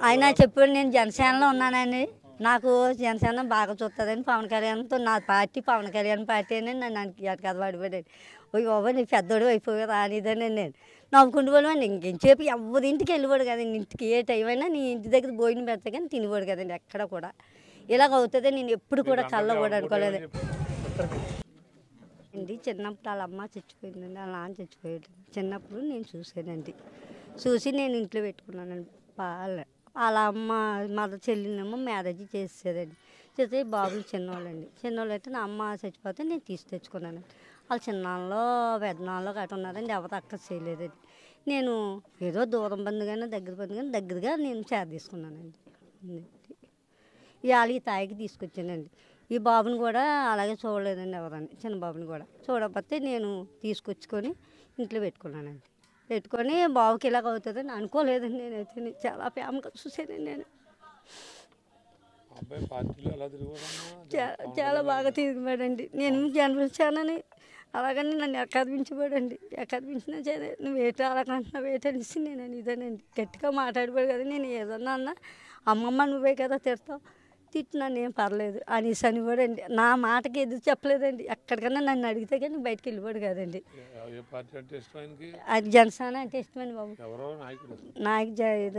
ఆయన చెప్పాడు నేను జనసేనలో ఉన్నానని నాకు జనసేన బాగా చూస్తుందని పవన్ కళ్యాణ్తో నా పార్టీ పవన్ కళ్యాణ్ పార్టీ అని నన్ను కథ పడిపోయాడు. ఓ బాబా నీ పెద్దోడు అయిపోయి రానిదని నేను నవ్వుకుంటూ పోలేమండి. ఇంకెంచేపు ఎవరి ఇంటికి వెళ్ళిపోడు కదండి. ఇంటికి ఏ టైం అయినా నీ ఇంటి దగ్గర భోజనం పెడతా కానీ తినిపోడు కదండి. ఎక్కడ కూడా ఇలాగ అవుతుంది నేను ఎప్పుడు కూడా కళ్ళ కూడా అనుకోలేదు అండి. చిన్నప్పుడు వాళ్ళ అమ్మ చచ్చిపోయిందండి, వాళ్ళ నాన్న చచ్చిపోయాడు. చిన్నప్పుడు నేను చూసానండి, చూసి నేను ఇంట్లో పెట్టుకున్నానండి. వాళ్ళ అమ్మ మదర్ చెల్లినేమో మ్యారేజ్ చేసేదండి. చేస్తే బాబులు చిన్నవాళ్ళండి. చిన్నవాళ్ళు అయితే నా అమ్మ చచ్చిపోతే నేను తెచ్చుకున్నానండి. వాళ్ళు చిన్నాళ్ళు పెద్దనాళ్ళు గట్ట ఉన్నారండి, ఎవరు అక్క చేయలేదండి. నేను ఏదో దూరం బంధు కానీ దగ్గర బంధు కానీ దగ్గరగా నేను తీసుకున్నానండి. ఇవాళ ఈ తాయికి తీసుకొచ్చానండి. ఈ బాబుని కూడా అలాగే చూడలేదండి ఎవరని, చిన్న బాబుని కూడా చూడకపోతే నేను తీసుకొచ్చుకొని ఇంట్లో పెట్టుకున్నానండి. పెట్టుకొని బాబుకి ఇలాగ అవుతుందని అనుకోలేదండి. నేనైతే చాలా ప్రేమగా చూసానండి. నేను చాలా బాగా తిరిగిపోయాడండి. నేను జన్మించానని అలాగని నన్ను ఎక్కదించబడండి. ఎక్కదించినా సరే నువ్వు ఏటో అలాగంటున్నావు ఏటనిసి నేను ఇదేనండి గట్టిగా మాట్లాడిపోయాడు కదా. నేను ఏదన్నా అన్నా అమ్మమ్మ నువ్వే కదా తిడతావు, తిట్టినా నేను పర్లేదు అనేసి అనివాడండి. నా మాటకి ఎదురు చెప్పలేదండి. ఎక్కడికన్నా నన్ను అడిగితే కానీ బయటకు వెళ్ళిపోడు కదండి. అది జనసేన అంటే ఇష్టమండి బాబు. నాయకు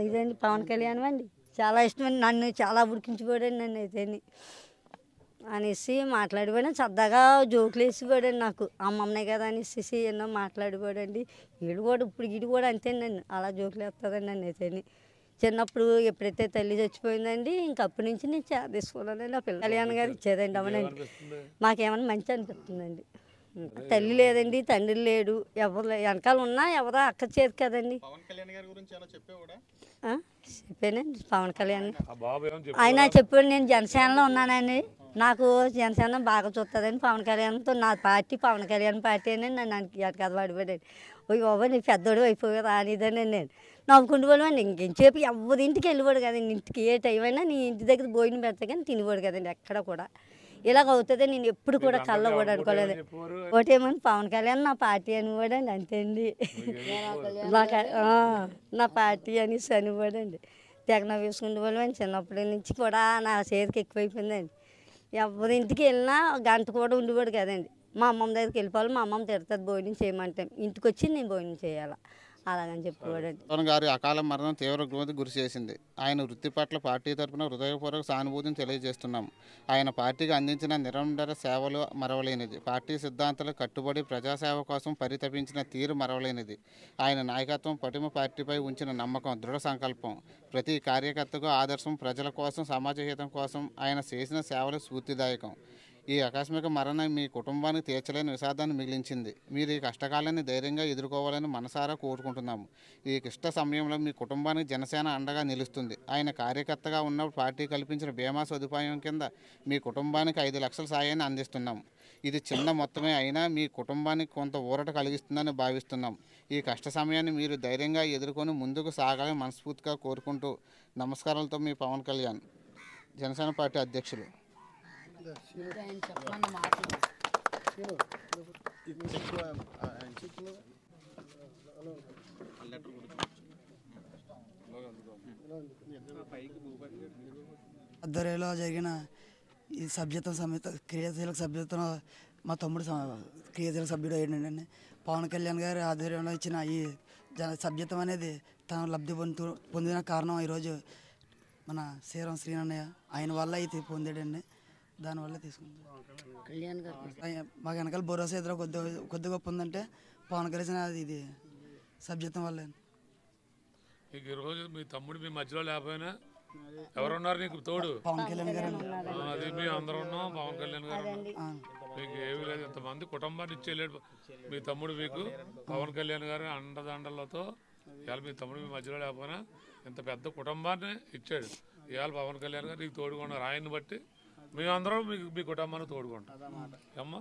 ఇదండి పవన్ కళ్యాణ్ అండి చాలా ఇష్టమండి. నన్ను చాలా ఉడికించిపోయాడండి నన్ను అయితే అనేసి మాట్లాడిపోయాడు. సరదాగా జోకులు వేసిపోయాడండి. నాకు అమ్మమ్మనే కదా అనేసి ఎన్నో మాట్లాడిపోయాడండి. వీడు కూడా ఇప్పుడు వీడు కూడా అంతేనండి, అలా జోకులు వేస్తుందండి నన్ను అయితే. చిన్నప్పుడు ఎప్పుడైతే తల్లి చచ్చిపోయిందండి ఇంకప్పటి నుంచి నేను తీసుకున్నానండి. ఆ పిల్ల కళ్యాణ్ గారు ఇచ్చేదండి. అవునండి, మాకేమన్నా మంచి అనిపిస్తుందండి. తల్లి లేదండి, తండ్రి లేడు, ఎవరు వెనకాల ఉన్నా ఎవరో అక్క చేతి కదండి. చెప్పానండి పవన్ కళ్యాణ్ ఆయన చెప్పాడు నేను జనసేనలో ఉన్నానని నాకు జనసేన బాగా చూస్తుందని పవన్ కళ్యాణ్తో నా పార్టీ పవన్ కళ్యాణ్ పార్టీ అని నన్ను కథ పడిపోయాడు. ఓ బాబా నీ పెద్దోడు అయిపోయి రానిదని నేను నవ్వుకుంటూ పోలేమండి. ఇంకెంచేపు ఎవరి ఇంటికి వెళ్ళిపోడు కదండి. ఇంటికి ఏ టైం అయినా నీ ఇంటి దగ్గర భోజనం పెడతా కానీ తినిపోడు కదండి. ఎక్కడ కూడా ఇలాగ అవుతుంది నేను ఎప్పుడు కూడా కళ్ళ కూడా అనుకోలేదు. ఒకటేమని పవన్ కళ్యాణ్ నా పార్టీ అనివాడండి, అంతే అండి. నా పార్టీ అనేసి అనివాడండి. తెగ నవ్వేసుకుంటూ పోలేమండి. చిన్నప్పటి నుంచి కూడా నా చేతికి ఎక్కువైపోయిందండి. ఎవరింటికి వెళ్ళినా గంట కూడా ఉండిపోడు కదండి. మా అమ్మమ్మ దగ్గరికి వెళ్ళిపోవాలి, మా అమ్మమ్మ తిడుతుంది భోజనం చేయమంటే, ఇంటికి వచ్చి నేను భోజనం చేయాలా అలాగని చెప్పేవాడండి. పవన్ గారి అకాల మరణం తీవ్ర గ్రోతికి గురి చేసింది. ఆయన వృత్తి పట్ల పార్టీ తరఫున హృదయపూర్వక సానుభూతిని తెలియజేస్తున్నాం. ఆయన పార్టీకి అందించిన నిరంతర సేవలు మరవలేనిది. పార్టీ సిద్ధాంతాలకు కట్టుబడి ప్రజాసేవ కోసం పరితపించిన తీరు మరవలేనిది. ఆయన నాయకత్వం పటిమ పార్టీపై ఉంచిన నమ్మకం, దృఢ సంకల్పం ప్రతి కార్యకర్తకు ఆదర్శం. ప్రజల కోసం సమాజ హితం కోసం ఆయన చేసిన సేవలు స్ఫూర్తిదాయకం. ఈ ఆకస్మిక మరణం మీ కుటుంబానికి తీర్చలేని విషాదాన్ని మిగిలించింది. మీరు ఈ కష్టకాలాన్ని ధైర్యంగా ఎదుర్కోవాలని మనసారా కోరుకుంటున్నాము. ఈ క్లిష్ట సమయంలో మీ కుటుంబానికి జనసేన అండగా నిలుస్తుంది. ఆయన కార్యకర్తగా ఉన్నప్పుడు పార్టీ కల్పించిన బీమా సదుపాయం కింద మీ కుటుంబానికి 5 లక్షల సాయాన్ని అందిస్తున్నాం. ఇది చిన్న మొత్తమే అయినా మీ కుటుంబానికి కొంత ఊరట కలిగిస్తుందని భావిస్తున్నాం. ఈ కష్ట సమయాన్ని మీరు ధైర్యంగా ఎదుర్కొని ముందుకు సాగాలని మనస్ఫూర్తిగా కోరుకుంటూ నమస్కారాలతో మీ పవన్ కళ్యాణ్, జనసేన పార్టీ అధ్యక్షులు. ఆధ్వర్యంలో జరిగిన ఈ సభ్యత్వం సమేత క్రియాశీలక సభ్యత్వం మా తమ్ముడు క్రియాశీలక సభ్యుడు అయ్యాడండి. పవన్ కళ్యాణ్ గారి ఆధ్వర్యంలో ఇచ్చిన ఈ సభ్యత్వం అనేది తను లబ్ధి పొందిన కారణం ఈరోజు మన శ్రీరామ్ శ్రీనన్నయ్య, ఆయన వల్ల అయితే పొందాడండి. దానివల్ల తీసుకుంటాం. మాకు వెనకాల భరోసా ఎదురు కొద్ది గొప్ప ఉందంటే పవన్ కళ్యాణ్ ఇది సభ్యత్వం వల్ల. ఈరోజు మీ తమ్ముడు మీ మధ్యలో లేకపోయినా ఎవరున్నారు నీకు తోడు? పవన్ కళ్యాణ్ గారు. అది మీ అందరూ ఉన్నాం, పవన్ కళ్యాణ్ గారు మీకు ఏమీ లేదు. ఇంతమంది కుటుంబాన్ని ఇచ్చేయలేడు మీ తమ్ముడు. మీకు పవన్ కళ్యాణ్ గారు అండదండలతో ఇవాళ మీ తమ్ముడు మీ మధ్యలో లేకపోయినా ఇంత పెద్ద కుటుంబాన్ని ఇచ్చాడు. ఇవాళ పవన్ కళ్యాణ్ గారు నీకు తోడుకున్నారు. ఆయన్ని బట్టి మేమందరం మీకు మీ కుటుంబాన్ని తోడుకుంటాం అమ్మా.